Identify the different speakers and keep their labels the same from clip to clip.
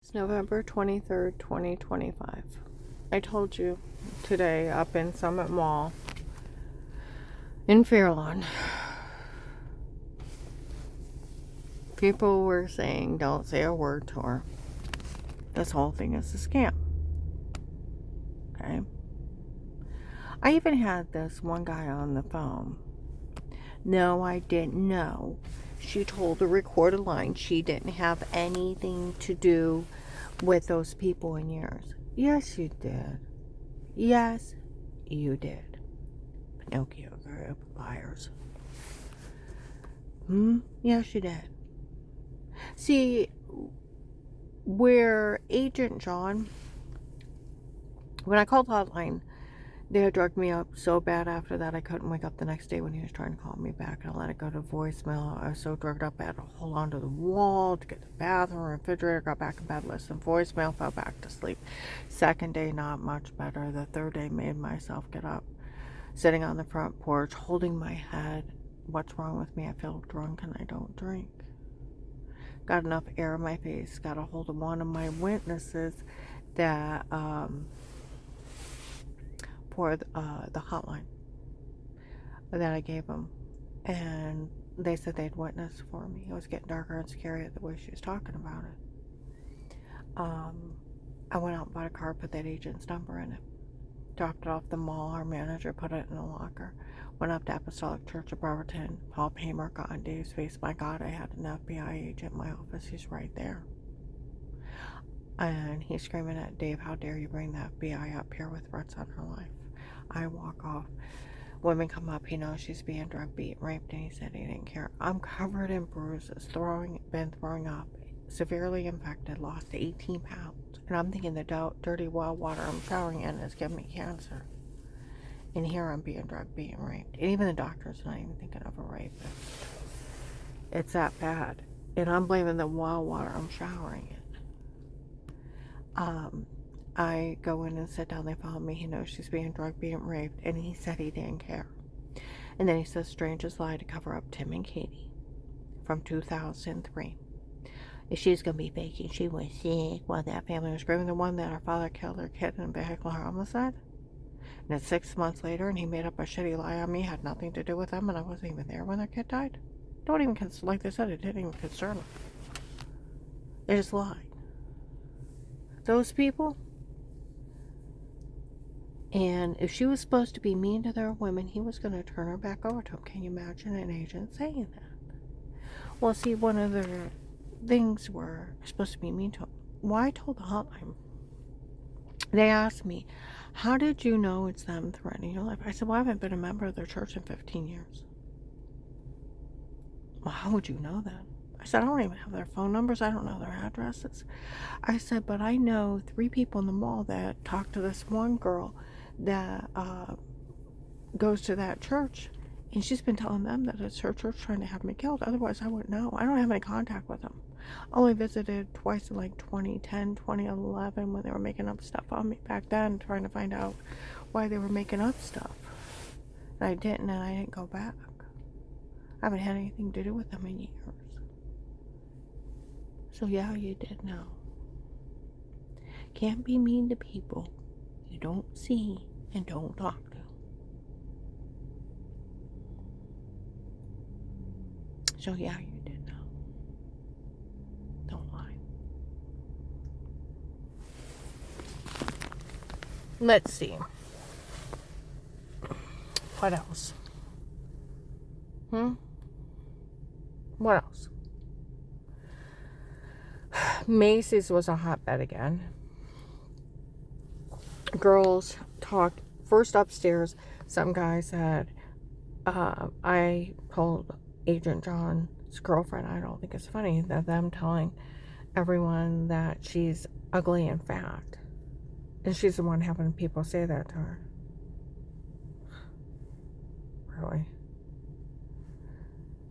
Speaker 1: It's November 23rd, 2025. I told you today up in Summit Mall in Fairlawn, people were saying don't say a word to her. This whole thing is a scam. Okay? I even had this one guy on the phone. No, I didn't know. She told the recorded line she didn't have anything to do with those people in yours. Yes, you did. Yes, you did. Pinocchio group of liars. Yes, you did. See, where Agent John, when I called the hotline, they had drugged me up so bad after that I couldn't wake up the next day when he was trying to call me back, and I let it go to voicemail. I was so drugged up I had to hold on to the wall to get to the bathroom, refrigerator, got back in bed, listened voicemail, fell back to sleep. Second day, not much better. The third day, made myself get up, sitting on the front porch, holding my head. What's wrong with me? I feel drunk and I don't drink. Got enough air in my face, got a hold of one of my witnesses that for the hotline that I gave them, and they said they'd witnessed for me. It was getting darker and scary the way she was talking about it. I went out and bought a car, put that agent's number in it, dropped it off the mall. Our manager put it in a locker. Went up to Apostolic Church of Bremerton. Paul Paymer got on Dave's face. My God, I had an FBI agent in my office. He's right there. And he's screaming at Dave, how dare you bring the FBI up here with threats on her life. I walk off. Women come up. He knows she's being drugged, beat, raped, and he said he didn't care. I'm covered in bruises, been throwing up, severely infected, lost 18 pounds. And I'm thinking the dirty well water I'm showering in is giving me cancer. And here I'm being drugged, being raped. And even the doctor's not even thinking of a rapist. It's that bad. And I'm blaming the well water I'm showering in. I go in and sit down. They follow me. He knows she's being drugged, being raped. And he said he didn't care. And then he says strangers lie to cover up Tim and Katie from 2003. She's going to be faking she was sick while that family was screaming. The one that her father killed her kid in a vehicular homicide. And it's 6 months later, and he made up a shitty lie on me, had nothing to do with them, and I wasn't even there when their kid died. Don't even, like they said, it didn't even concern them. They just lied. Those people. And if she was supposed to be mean to their women, he was going to turn her back over to him. Can you imagine an agent saying that? Well, see, one of their things were supposed to be mean to him. Well, I told the hotline. They asked me, how did you know it's them threatening your life? I said, well, I haven't been a member of their church in 15 years. Well, how would you know that? I said, I don't even have their phone numbers. I don't know their addresses. I said, but I know 3 people in the mall that talked to this one girl that goes to that church, and she's been telling them that it's her church trying to have me killed. Otherwise, I wouldn't know. I don't have any contact with them. I only visited twice in like 2010, 2011 when they were making up stuff on me back then, trying to find out why they were making up stuff. And I didn't go back. I haven't had anything to do with them in years. So yeah, you did know. Can't be mean to people you don't see and don't talk to. So yeah, you did know. Don't lie. Let's see. What else? What else? Macy's was a hotbed again. Girls talked first upstairs. Some guy said, I told Agent John's girlfriend, I don't think it's funny that them telling everyone that she's ugly and fat. And she's the one having people say that to her. Really?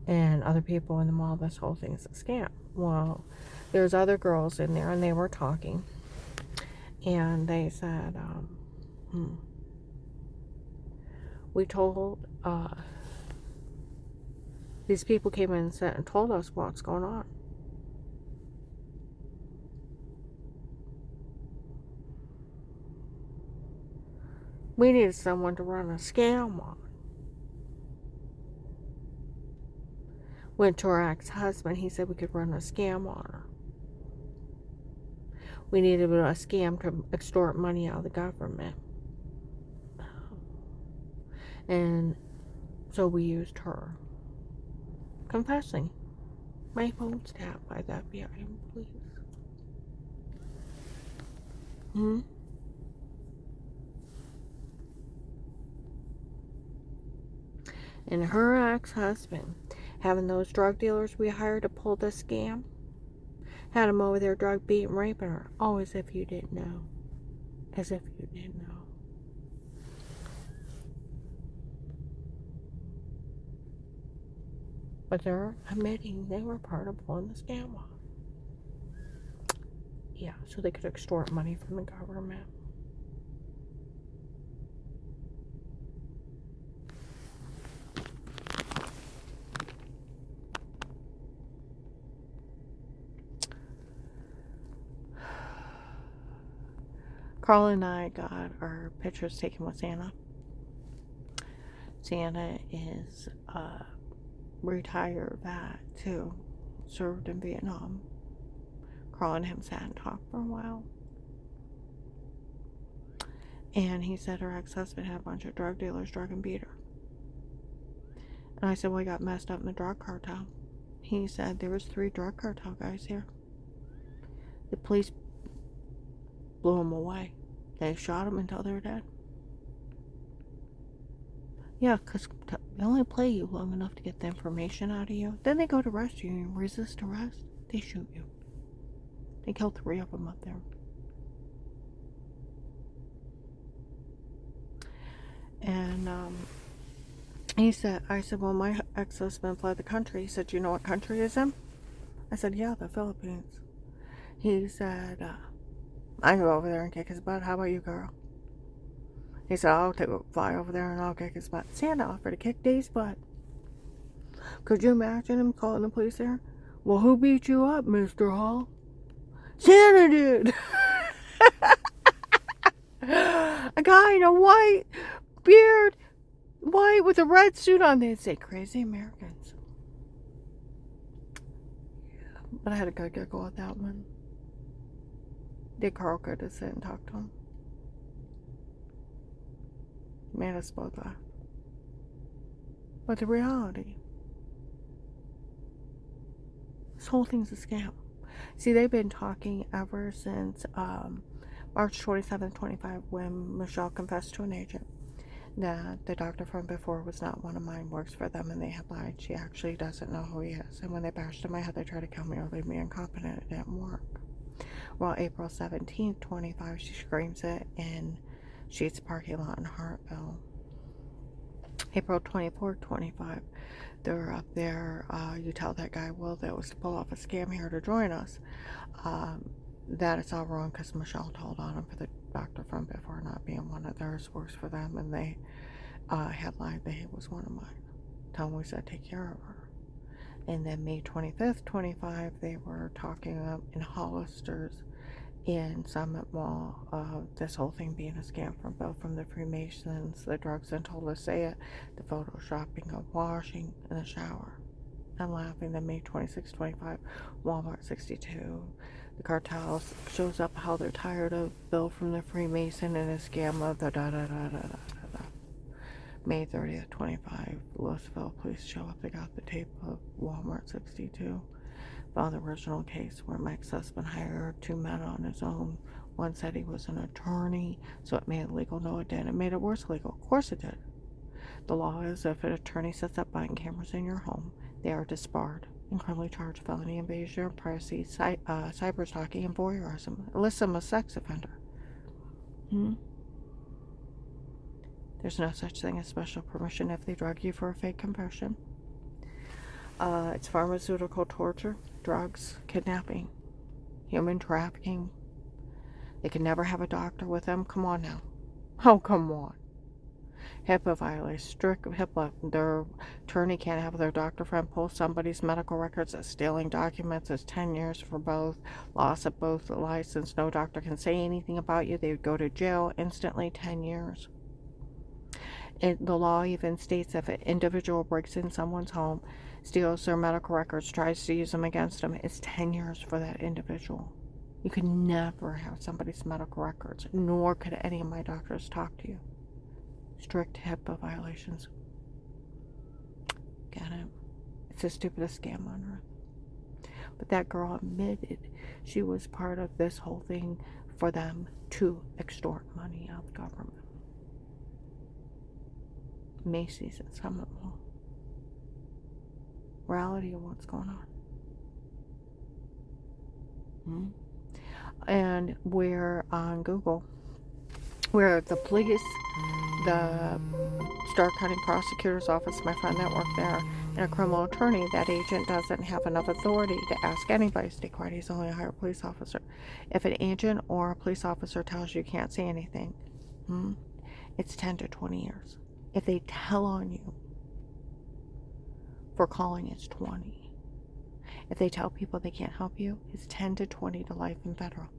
Speaker 1: And other people in the mall, this whole thing's a scam. Well, there's other girls in there, and they were talking. And they said, we told, these people came in and told us what's going on. We needed someone to run a scam on. Went to her ex-husband. He said we could run a scam on her. We needed a scam to extort money out of the government. And so we used her. Confessing. My phone's tapped by the FBI and police. And her ex-husband, having those drug dealers we hired to pull this scam, had him over there drug beating, raping her. Oh, as if you didn't know. As if you didn't know. But they're admitting they were part of pulling the scam off. Yeah, so they could extort money from the government. Carl and I got our pictures taken with Santa. Santa is a retired vet too, served in Vietnam. Carl and him sat and talked for a while. And he said her ex-husband had a bunch of drug dealers drug and beat her. And I said, well, he got messed up in the drug cartel. He said there was 3 drug cartel guys here. The police blew him away. They shot him until they were dead. Yeah, because they only play you long enough to get the information out of you. Then they go to arrest you and you resist arrest. They shoot you. They killed 3 of them up there. And he said, I said, well, my ex-husband fled the country. He said, do you know what country he's in? I said, yeah, the Philippines. He said, I can go over there and kick his butt. How about you, girl? He said, I'll fly over there and I'll kick his butt. Santa offered to kick Dave's butt. Could you imagine him calling the police there? Well, who beat you up, Mr. Hall? Santa did. A guy in a white beard, white with a red suit on. They'd say, crazy Americans. Yeah, but I had a good giggle at that one. Did Carl go to sit and talk to him? Made us both laugh. But the reality, this whole thing's a scam. See, they've been talking ever since March 27th, 25, when Michelle confessed to an agent that the doctor from before was not one of mine, works for them, and they had lied. She actually doesn't know who he is. And when they bashed in my head, they tried to kill me or leave me incompetent. It didn't work. Well, April 17th, 25, she screams it in Sheetz parking lot in Hartville. April 24th, 25, they're up there. You tell that guy, Will, that was to pull off a scam here to join us. That it's all wrong because Michelle told on him for the doctor from before not being one of theirs, works for them, and they had lied that he was one of mine. Tell him we said take care of her. And then May 25th, 25, they were talking up in Hollister's in Summit Mall, this whole thing being a scam from the Freemasons, the drugs until to say it, the photoshopping of washing in the shower. I'm laughing. Then May 26, 25, Walmart 62. The cartel shows up how they're tired of Bill from the Freemason and a scam of the da-da-da-da-da-da. May 30th, 25, Louisville police show up. They got the tape of Walmart 62. Found the original case where my ex-husband hired 2 men on his own. One said he was an attorney, so it made it legal. No, it didn't. It made it worse legal. Of course it did. The law is if an attorney sets up buying cameras in your home, they are disbarred and criminally charged felony invasion of privacy, cyber stalking, and voyeurism. It lists them as sex offender. There's no such thing as special permission if they drug you for a fake confession. It's pharmaceutical torture, drugs, kidnapping, human trafficking. They can never have a doctor with them. Come on now. Oh, come on. HIPAA violates strict HIPAA. Their attorney can't have their doctor friend pull somebody's medical records. As stealing documents is 10 years for both. Loss of both the license. No doctor can say anything about you. They would go to jail instantly, 10 years. The law even states if an individual breaks in someone's home, steals their medical records, tries to use them against them, it's 10 years for that individual. You could never have somebody's medical records, nor could any of my doctors talk to you. Strict HIPAA violations. Get it? It's the stupidest scam on earth. But that girl admitted she was part of this whole thing for them to extort money out of the government. Macy's and Summit Mall. Reality of what's going on. And we're on Google, where the police, the Stark County Prosecutor's Office, my friend that worked there, and a criminal attorney, that agent doesn't have enough authority to ask anybody to stay quiet. He's only a hired police officer. If an agent or a police officer tells you can't say anything, it's 10 to 20 years. If they tell on you for calling, it's 20. If they tell people they can't help you, it's 10 to 20 to life in federal.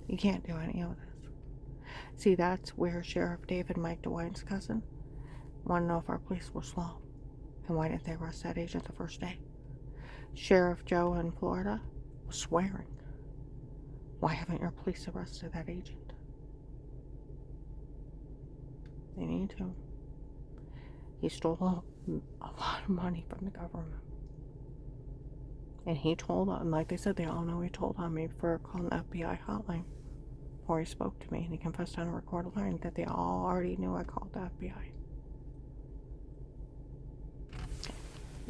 Speaker 1: You can't do any of this. See, that's where Sheriff David Mike DeWine's cousin wanted to know if our police were slow. And why didn't they arrest that agent the first day? Sheriff Joe in Florida was swearing. Why haven't your police arrested that agent? They need to. He stole a lot of money from the government. And he told, and like they said, they all know he told on me for calling the FBI hotline. Or he spoke to me and he confessed on a recorded line that they all already knew I called the FBI.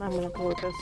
Speaker 1: I'm gonna go with this.